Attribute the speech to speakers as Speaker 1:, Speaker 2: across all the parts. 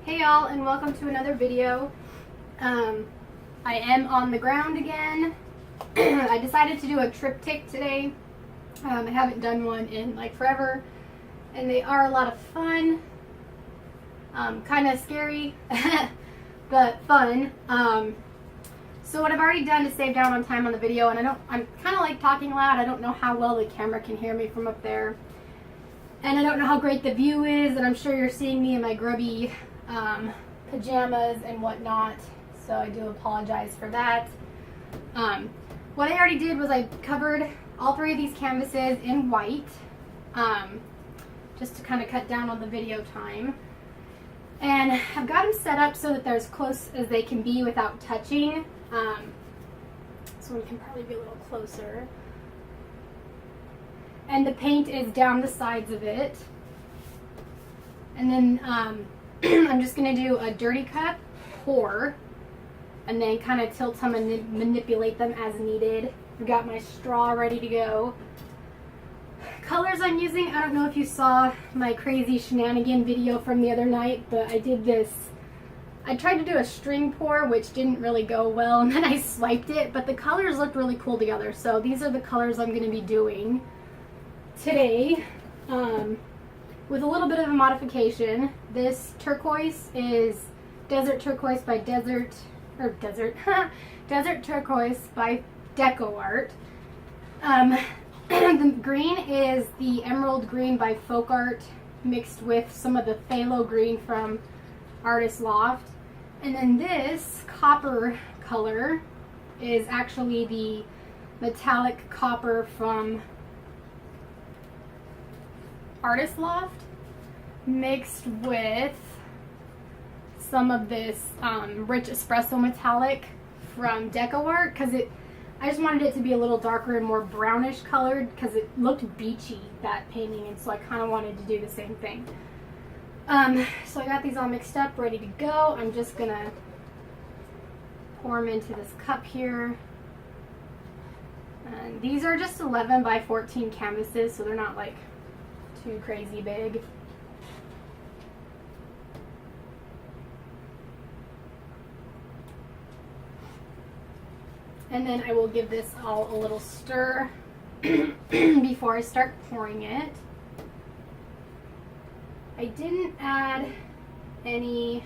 Speaker 1: Hey y'all, and welcome to another video. I am on the ground again. I decided to do a triptych today. I haven't done one in like forever, and they are a lot of fun. Kind of scary, but fun. So what I've already done to save down on time on the video, and I'm kind of like talking loud. I don't know how well the camera can hear me from up there. And I don't know how great the view is, and I'm sure you're seeing me in my grubby pajamas and whatnot, so I do apologize for that. What I already did was I covered all three of these canvases in white, just to kind of cut down on the video time. And I've got them set up so that they're as close as they can be without touching. So we can probably be a little closer. And the paint is down the sides of it. And then I'm just going to do a dirty cup, pour, and then kind of tilt them and manipulate them as needed. I've got my straw ready to go. Colors I'm using, I don't know if you saw my crazy shenanigan video from the other night, but I did this. I tried to do a string pour, which didn't really go well, and then I swiped it, but the colors looked really cool together. So these are the colors I'm going to be doing today, with a little bit of a modification. This turquoise is Desert Turquoise by Desert Turquoise by Deco Art. The green is the Emerald Green by Folk Art mixed with some of the phthalo green from Artist Loft. And then this copper color is actually the metallic copper from Artist Loft mixed with some of this rich espresso metallic from Deco Art, because I just wanted it to be a little darker and more brownish colored because it looked beachy, that painting, and so I kind of wanted to do the same thing. So I got these all mixed up, ready to go. I'm just gonna pour them into this cup here. And these are just 11 by 14 canvases, so they're not like too crazy big. And then I will give this all a little stir before I start pouring it. I didn't add any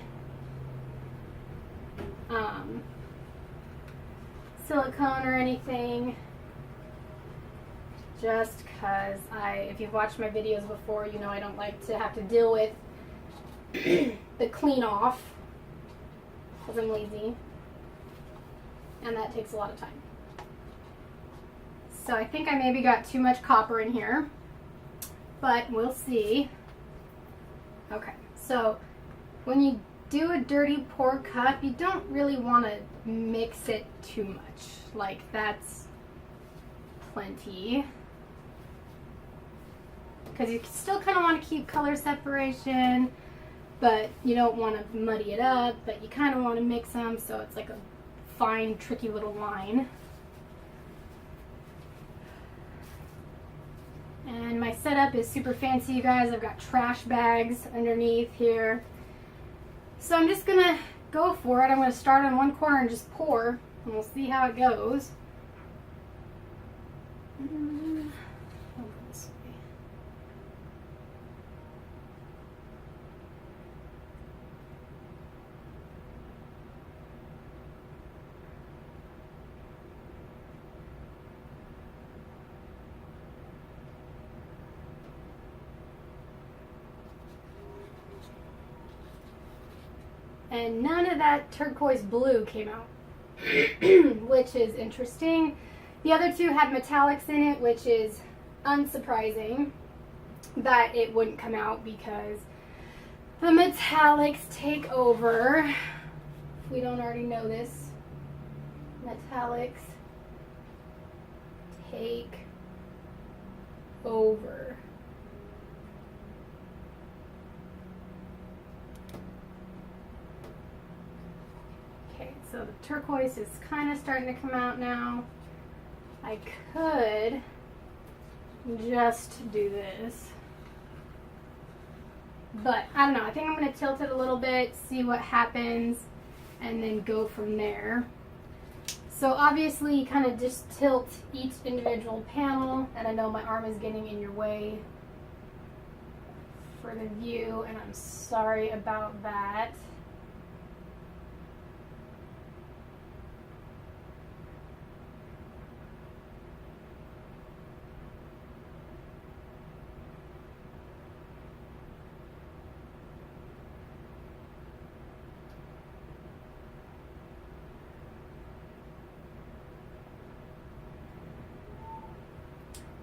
Speaker 1: silicone or anything, just because if you've watched my videos before, you know I don't like to have to deal with the clean off, because I'm lazy, and that takes a lot of time. So I think I maybe got too much copper in here, but we'll see. Okay, so when you do a dirty pour cup, you don't really want to mix it too much. Like, that's plenty, because you still kind of want to keep color separation, but you don't want to muddy it up, but you kind of want to mix them so it's like a fine, tricky little line. And my setup is super fancy, you guys. I've got trash bags underneath here. So I'm just gonna go for it. I'm gonna start on one corner and just pour, and we'll see how it goes. And none of that turquoise blue came out, which is interesting. The other two had metallics in it, which is unsurprising that it wouldn't come out, because the metallics take over. If we don't already know this, metallics take over. So the turquoise is kind of starting to come out now. I could just do this, But I don't know, I think I'm going to tilt it a little bit, see what happens, and then go from there. So obviously you kind of just tilt each individual panel, and I know my arm is getting in your way for the view, and I'm sorry about that.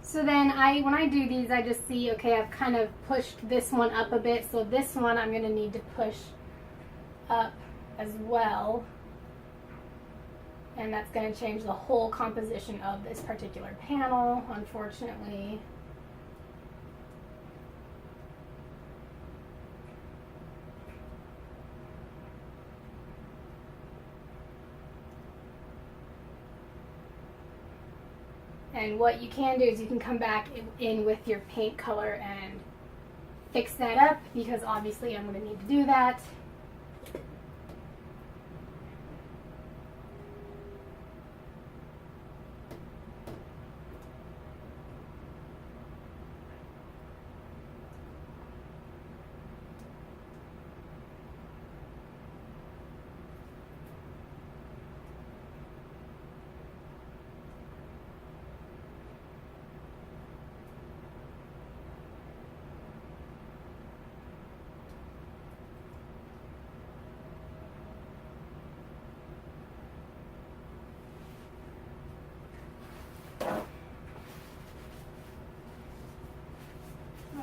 Speaker 1: So then when I do these, I just see, okay, I've kind of pushed this one up a bit, so this one I'm going to need to push up as well. And that's going to change the whole composition of this particular panel, unfortunately. And what you can do is you can come back in with your paint color and fix that up, because obviously I'm going to need to do that.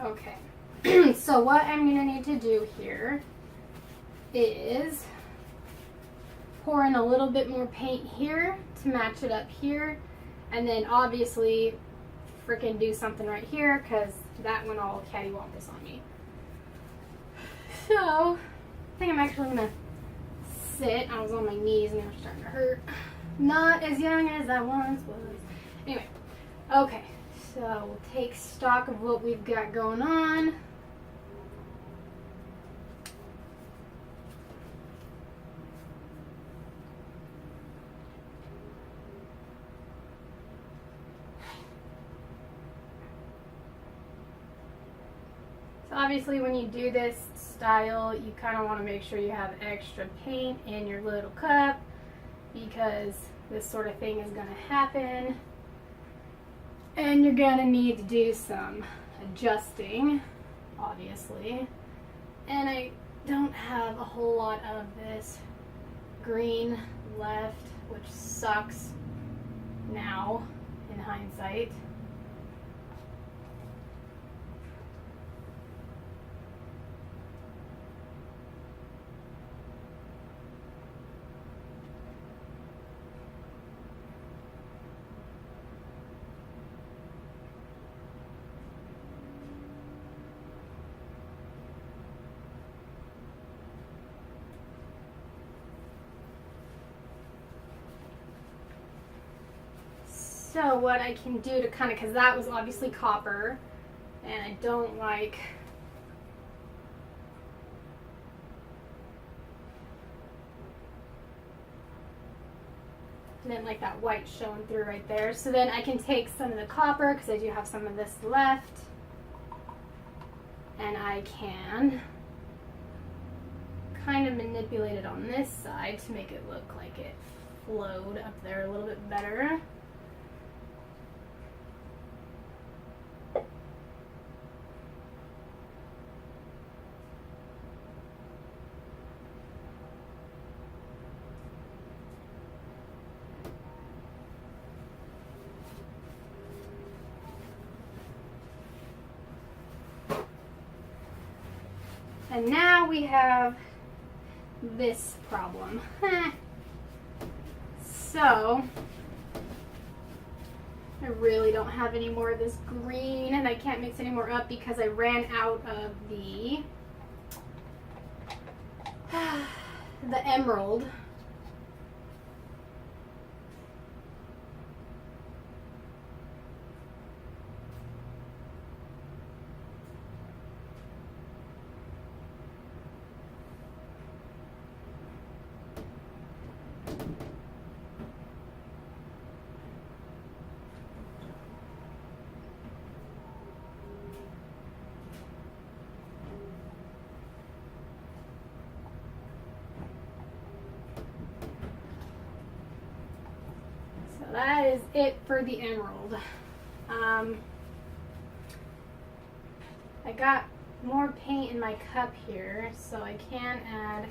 Speaker 1: Okay, so what I'm going to need to do here is pour in a little bit more paint here to match it up here, and then obviously freaking do something right here, because that went all cattywampus on me. So I think I'm actually going to sit. I was on my knees and they were starting to hurt. Not as young as I once was. Anyway, okay. So we'll take stock of what we've got going on. So obviously when you do this style, you kind of want to make sure you have extra paint in your little cup, because this sort of thing is going to happen. And you're going to need to do some adjusting, obviously. And I don't have a whole lot of this green left, which sucks now in hindsight. So what I can do to kind of, because that was obviously copper, and I don't like that white showing through right there. So then I can take some of the copper, because I do have some of this left, and I can kind of manipulate it on this side to make it look like it flowed up there a little bit better. And now we have this problem. So I really don't have any more of this green, and I can't mix any more up because I ran out of the emerald. that is it for the emerald. I got more paint in my cup here, so I can add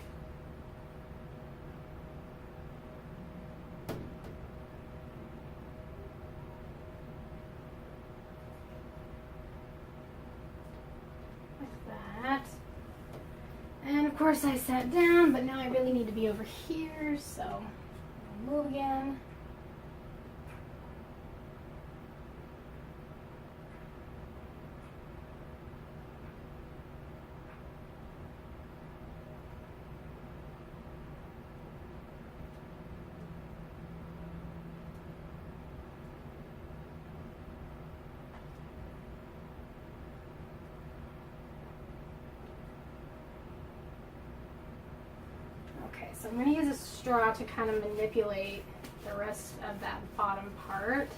Speaker 1: like that. And of course I sat down, but now I really need to be over here, so I'll move again. Okay, so I'm going to use a straw to kind of manipulate the rest of that bottom part.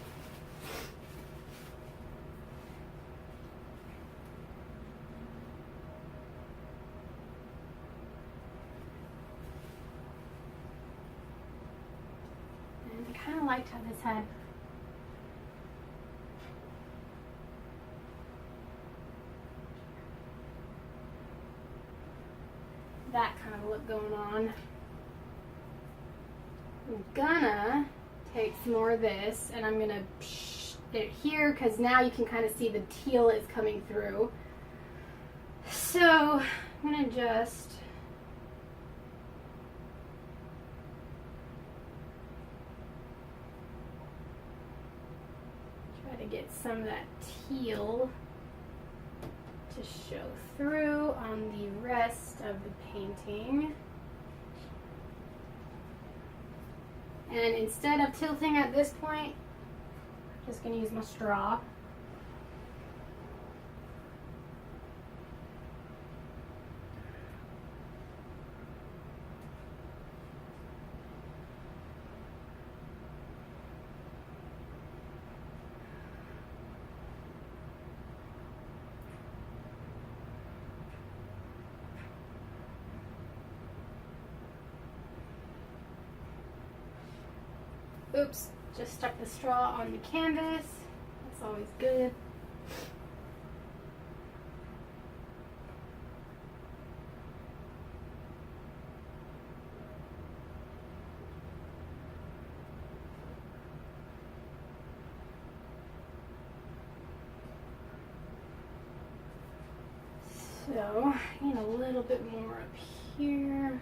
Speaker 1: And I kind of liked how this had that kind of look going on. I'm gonna take some more of this and I'm gonna psh it here because now you can kind of see the teal is coming through. So I'm gonna just try to get some of that teal to show through on the rest of the painting. And instead of tilting at this point, I'm just going to use my straw. Oops, just stuck the straw on the canvas. That's always good. So, I need a little bit more up here.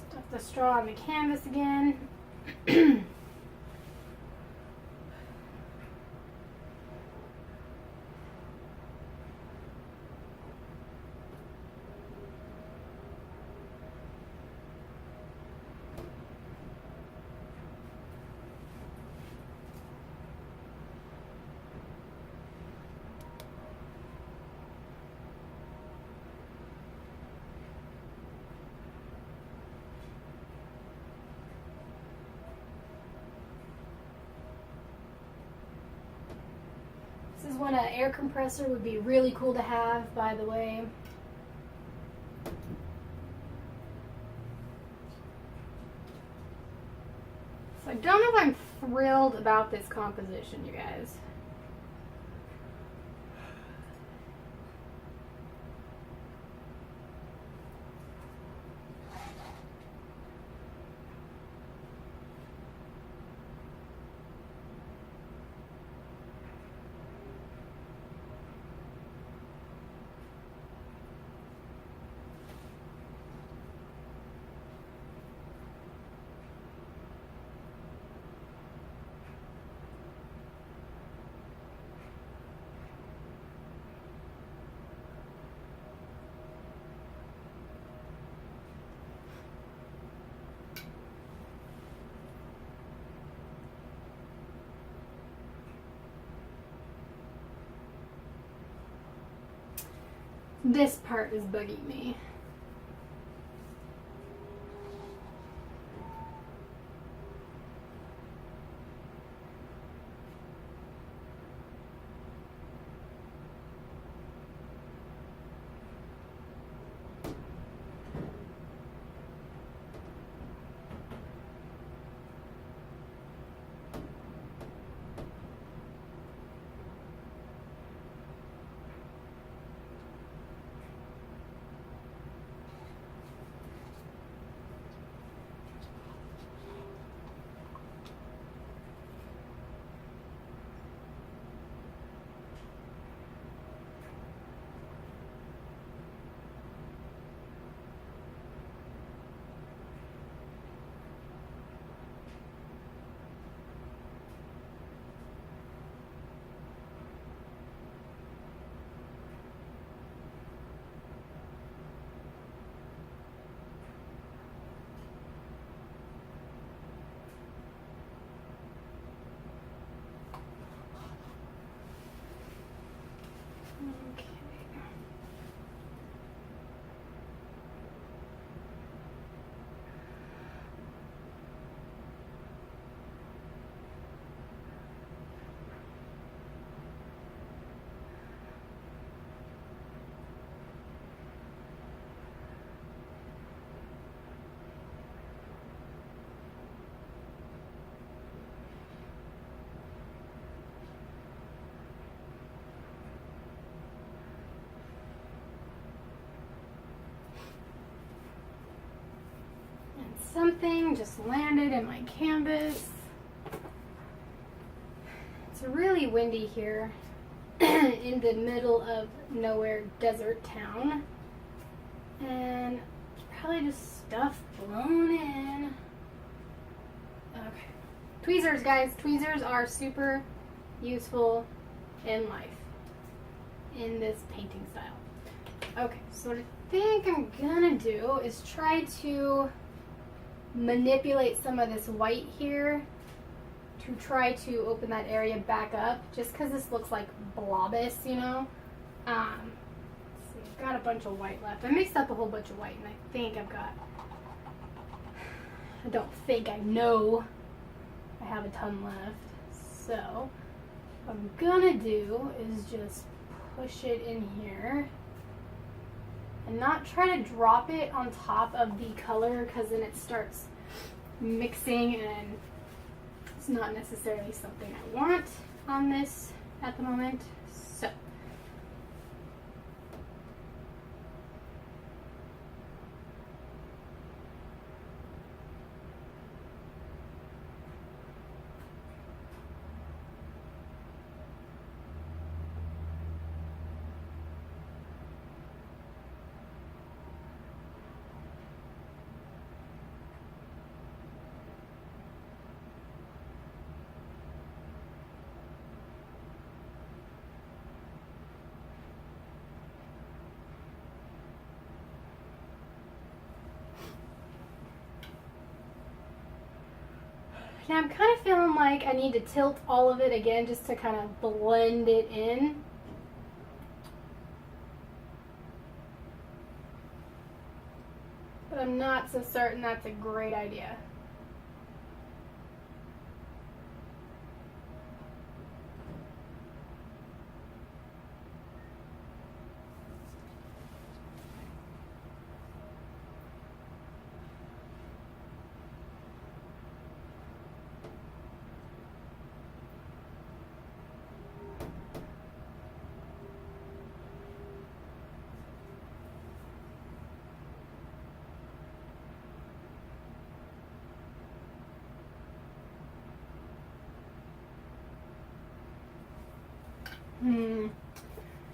Speaker 1: Stuff the straw on the canvas again. This is when an air compressor would be really cool to have, by the way. So I don't know if I'm thrilled about this composition, you guys. This part is bugging me. Okay. Something just landed in my canvas. It's really windy here in the middle of nowhere desert town. And probably just stuff blown in. Okay. Tweezers, guys. Tweezers are super useful in life in this painting style. Okay, so what I think I'm gonna do is try to manipulate some of this white here to try to open that area back up, just because this looks like blobus, you know. Let's see, I've got a bunch of white left. I mixed up a whole bunch of white, and I think I've got, I don't think, I know I have a ton left. So what I'm gonna do is just push it in here and not try to drop it on top of the color, because then it starts mixing and it's not necessarily something I want on this at the moment. So now I'm kind of feeling like I need to tilt all of it again just to kind of blend it in. But I'm not so certain that's a great idea.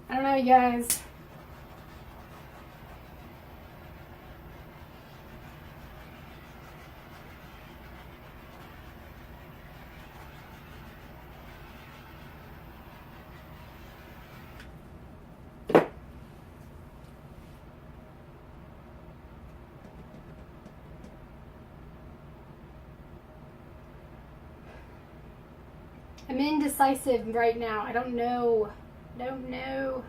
Speaker 1: I don't know, you guys. I'm indecisive right now. I don't know. Don't know.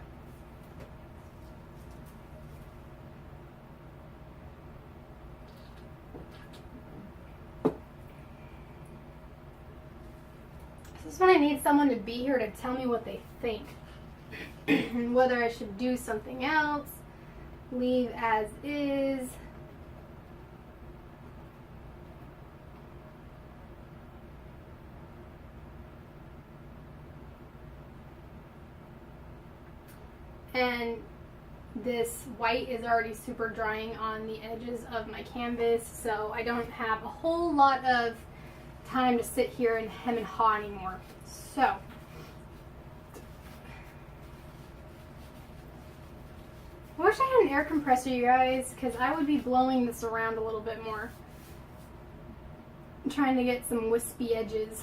Speaker 1: Just when I need someone to be here to tell me what they think. And whether I should do something else, leave as is. And this white is already super drying on the edges of my canvas, so I don't have a whole lot of time to sit here and hem and haw anymore. So I wish I had an air compressor, you guys, because I would be blowing this around a little bit more. I'm trying to get some wispy edges.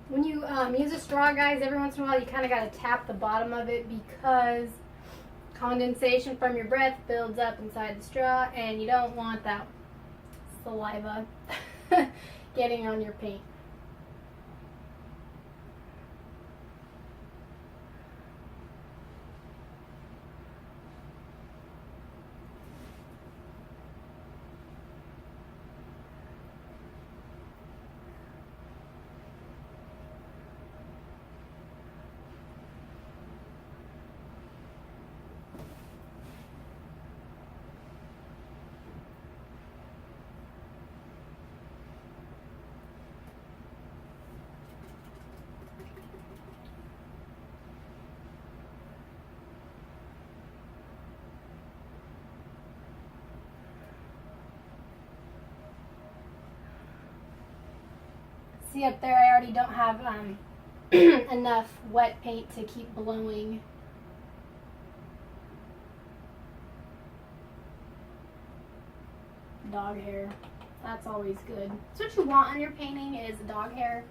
Speaker 1: When you use a straw, guys, every once in a while you kind of got to tap the bottom of it because condensation from your breath builds up inside the straw and you don't want that saliva getting on your paint. See up there, I already don't have enough wet paint to keep blowing. Dog hair. That's always good. That's what you want on your painting is dog hair.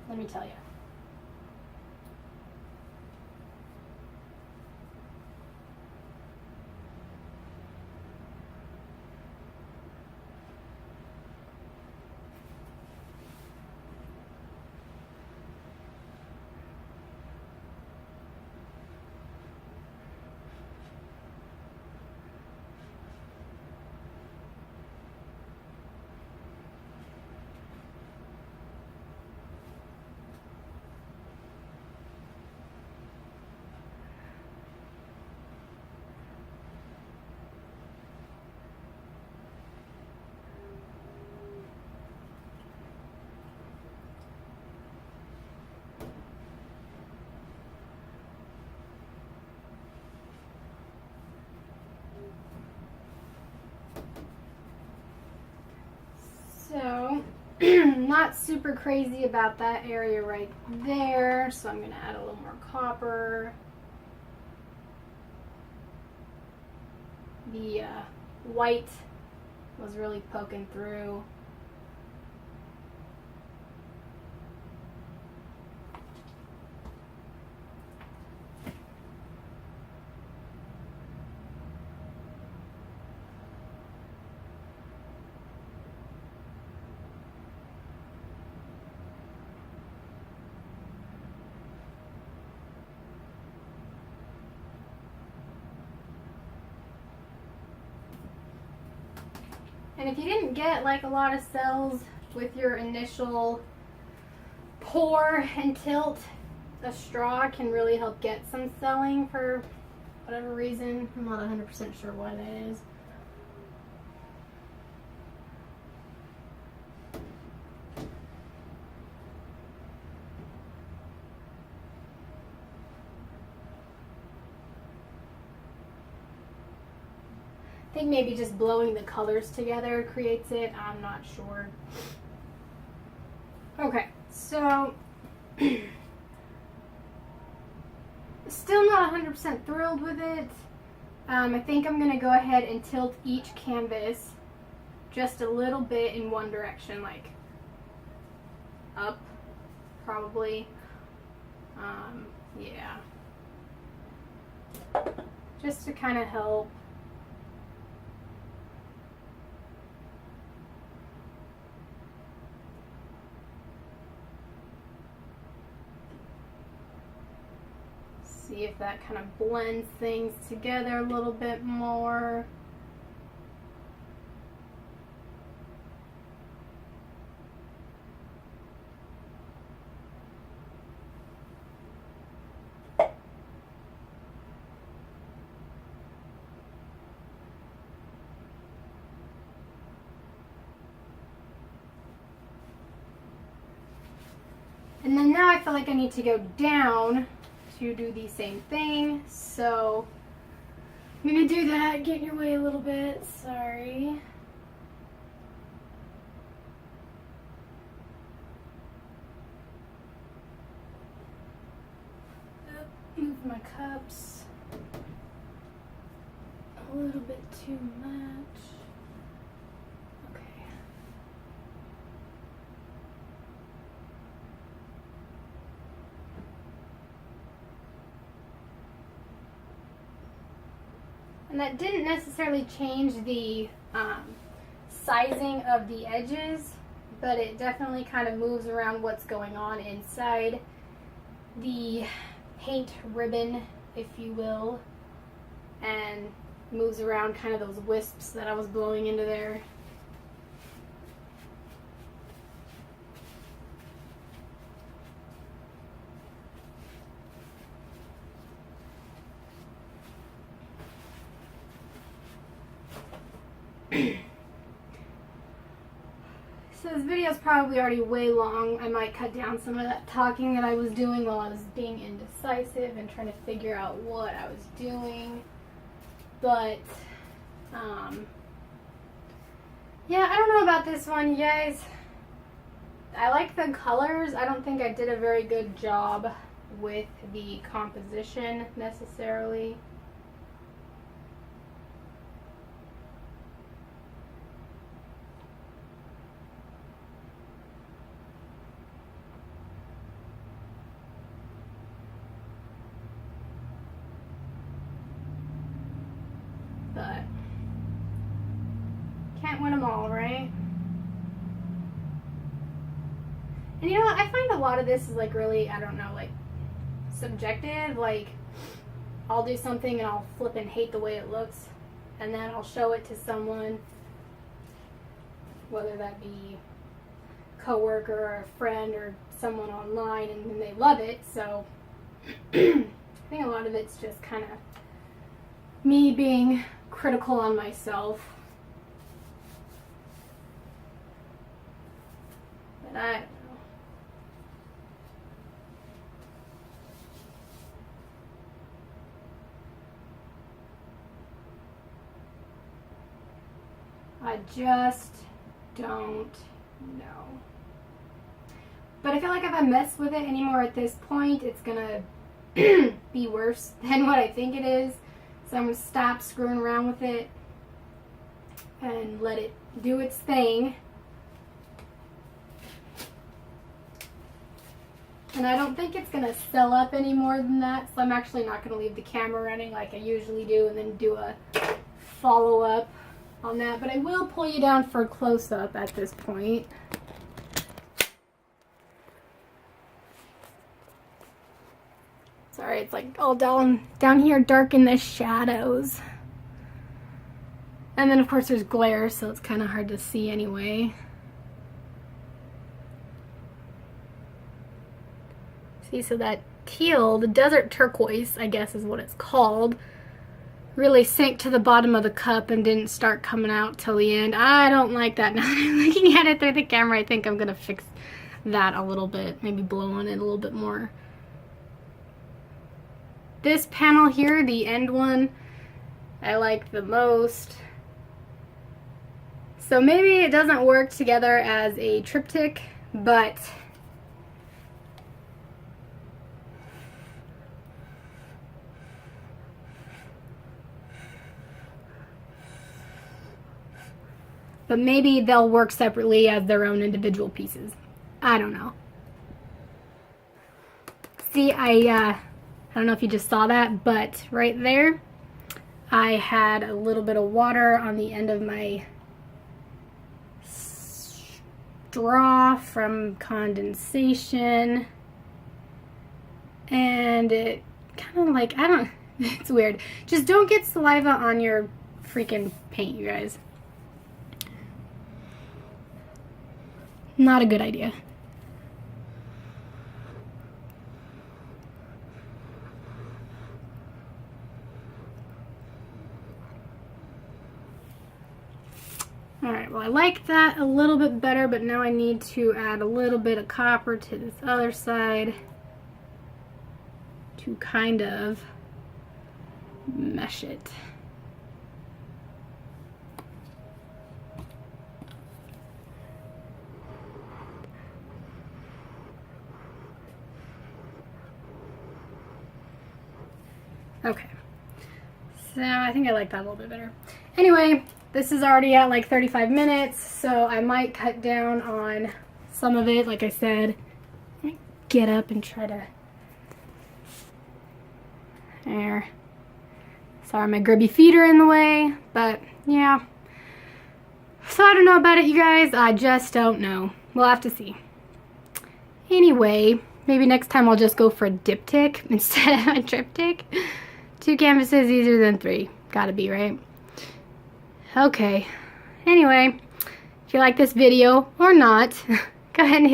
Speaker 1: Let me tell you. So, not super crazy about that area right there, so I'm going to add a little more copper. The white was really poking through. And if you didn't get like a lot of cells with your initial pour and tilt, a straw can really help get some selling for whatever reason. I'm not 100% sure why that is. I think maybe just blowing the colors together creates it. I'm not sure. Okay, so still not 100% thrilled with it. I think I'm going to go ahead and tilt each canvas just a little bit in one direction, like up, probably. Yeah. Just to kind of help. See if that kind of blends things together a little bit more. And then now I feel like I need to go down to do the same thing, so I'm gonna do that. Get in your way a little bit, sorry. Move my cups a little bit too much. Okay. And that didn't necessarily change the sizing of the edges, but it definitely kind of moves around what's going on inside the paint ribbon, if you will, and moves around kind of those wisps that I was blowing into there. So this video is probably already way long. I might cut down some of that talking that I was doing while I was being indecisive and trying to figure out what I was doing. But, yeah, I don't know about this one, you guys. I like the colors. I don't think I did a very good job with the composition necessarily. But can't win them all, right? And you know what? I find a lot of this is like really, I don't know, like subjective. Like I'll do something and I'll flip and hate the way it looks, and then I'll show it to someone, whether that be a coworker or a friend or someone online, and then they love it. So I think a lot of it's just kind of me being critical on myself. But I don't know. I just don't know. But I feel like if I mess with it anymore at this point, it's gonna be worse than what I think it is. So I'm going to stop screwing around with it and let it do its thing. And I don't think it's going to sell up any more than that, so I'm actually not going to leave the camera running like I usually do and then do a follow-up on that. But I will pull you down for a close-up at this point. Sorry, it's like all down here dark in the shadows. And then of course there's glare, so it's kind of hard to see anyway. See, so that teal, the desert turquoise, I guess is what it's called, really sank to the bottom of the cup and didn't start coming out till the end. I don't like that. Now that I'm looking at it through the camera, I think I'm gonna fix that a little bit, maybe blow on it a little bit more. This panel here, the end one, I like the most. So maybe it doesn't work together as a triptych, but but maybe they'll work separately as their own individual pieces. I don't know. See, I don't know if you just saw that, but right there, I had a little bit of water on the end of my straw from condensation, and it kind of like, I don't, it's weird. Just don't get saliva on your freaking paint, you guys. Not a good idea. Alright, well I like that a little bit better, but now I need to add a little bit of copper to this other side to kind of mesh it. Okay, so I think I like that a little bit better. Anyway, this is already at like 35 minutes, so I might cut down on some of it. Like I said, I might get up and try to, there. Sorry, my grubby feet are in the way, but yeah. So I don't know about it, you guys. I just don't know. We'll have to see. Anyway, maybe next time I'll just go for a diptych instead of a triptych. 2 canvases easier than 3. Gotta be, right? Okay. Anyway, if you like this video or not, go ahead and hit